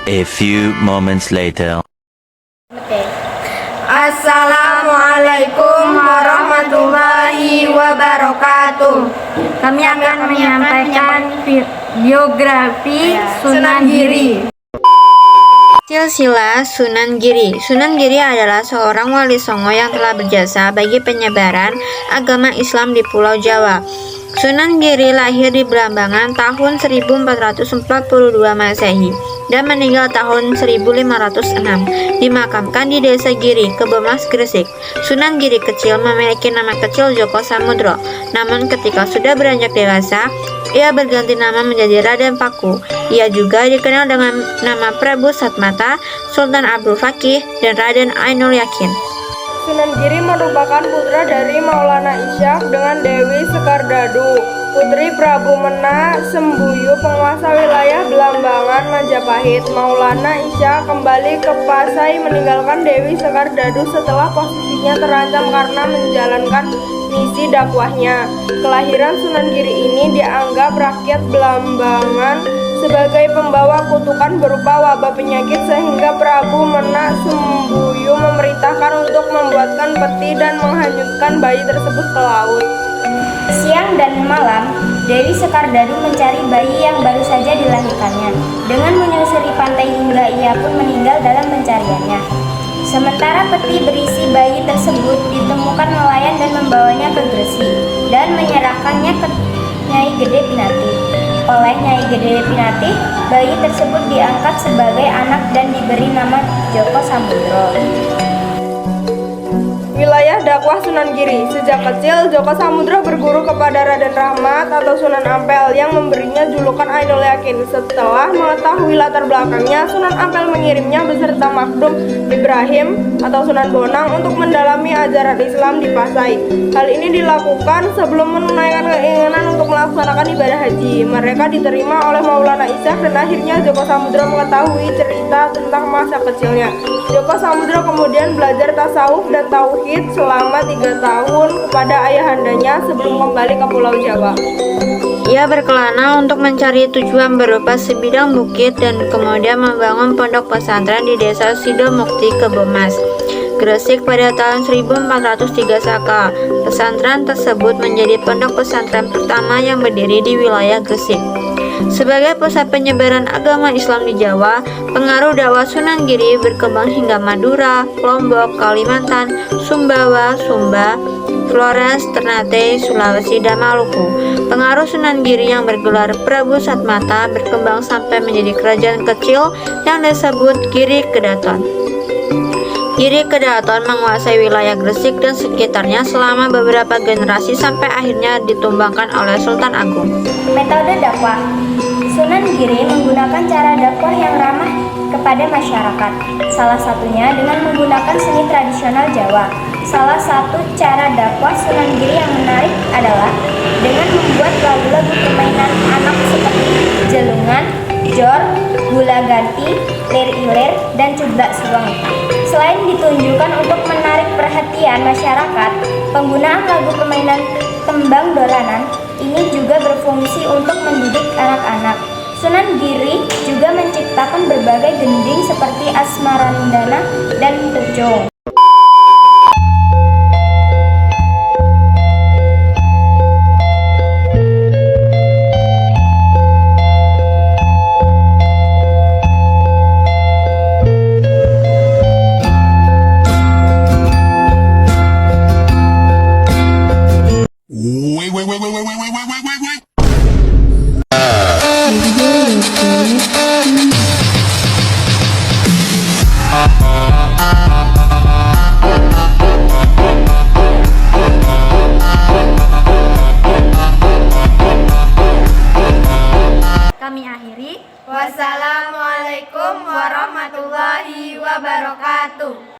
A few moments later. Assalamualaikum warahmatullahi wabarakatuh. Kami akan menyampaikan biografi Sunan Giri. Silsilah Sunan Giri. Sunan Giri adalah seorang wali songo yang telah berjasa bagi penyebaran agama Islam di Pulau Jawa. Sunan Giri lahir di Blambangan tahun 1442 Masehi dan meninggal tahun 1506. Dimakamkan di Desa Giri, Kebomas, Gresik. Sunan Giri kecil memiliki nama kecil Joko Samudro. Namun ketika sudah beranjak dewasa, ia berganti nama menjadi Raden Paku. Ia juga dikenal dengan nama Prabu Satmata, Sultan Abdul Fakih, dan Raden Ainul Yakin. Sunan Giri merupakan putra dari Maulana Ishak dengan Dewi Sekardadu, putri Prabu Mena Sembuyu, penguasa wilayah Blambangan, Majapahit. Maulana Ishak kembali ke Pasai meninggalkan Dewi Sekardadu setelah posisinya terancam karena menjalankan misi dakwahnya. Kelahiran Sunan Giri ini dianggap rakyat Blambangan sebagai pembawa kutukan berupa wabah penyakit sehingga Prabu Mena Sembuyu memerintahkan untuk membuatkan peti dan menghanyutkan bayi tersebut ke laut. Siang dan malam, Dewi Sekardadu mencari bayi yang baru saja dilahirkannya. Dengan menyusuri pantai hingga ia pun meninggal dalam pencariannya. Sementara peti berisi bayi tersebut ditemukan nelayan dan membawanya ke Gresik dan menyerahkannya ke Nyai Gede Pinati. Oleh Nyai Gede Pinati, bayi tersebut diangkat sebagai anak dan diberi nama Joko Samudro. Wilayah dakwah Sunan Giri. Sejak kecil, Joko Samudro berguru kepada Raden Rahmat atau Sunan Ampel yang memberinya julukan Ainul Yakin. Setelah mengetahui latar belakangnya, Sunan Ampel mengirimnya beserta Makdum Ibrahim atau Sunan Bonang untuk mendalami ajaran Islam di Pasai. Hal ini dilakukan sebelum menunaikan keinginan untuk melaksanakan ibadah haji. Mereka diterima oleh Maulana Ishak dan akhirnya Joko Samudro mengetahui cerita tentang masa kecilnya. Joko Samudro kemudian belajar tasawuf dan tauhid selama 3 tahun kepada ayahandanya sebelum kembali ke Pulau Jawa. Ia berkelana untuk mencari tujuan berupa sebidang bukit dan kemudian membangun pondok pesantren di Desa Sidomukti, Kebomas, Gresik pada tahun 1403 Saka. Pesantren tersebut menjadi pondok pesantren pertama yang berdiri di wilayah Gresik. Sebagai pusat penyebaran agama Islam di Jawa, pengaruh dakwah Sunan Giri berkembang hingga Madura, Lombok, Kalimantan, Sumbawa, Sumba, Flores, Ternate, Sulawesi, dan Maluku. Pengaruh Sunan Giri yang bergelar Prabu Satmata berkembang sampai menjadi kerajaan kecil yang disebut Giri Kedaton. Giri Kedaton menguasai wilayah Gresik dan sekitarnya selama beberapa generasi sampai akhirnya ditumbangkan oleh Sultan Agung. Metode dakwah. Sunan Giri menggunakan cara dakwah yang ramah kepada masyarakat. Salah satunya dengan menggunakan seni tradisional Jawa. Salah satu cara dakwah Sunan Giri yang menarik adalah dengan membuat lagu-lagu permainan anak seperti jelungan, jor, gula ganti, lir-ilir, dan cublak suweng. Selain ditunjukkan untuk menarik perhatian masyarakat, penggunaan lagu permainan tembang dolanan ini juga berfungsi untuk mendidik anak-anak. Sunan Giri juga menciptakan berbagai gending seperti Asmarandana dan Pucung. Wait.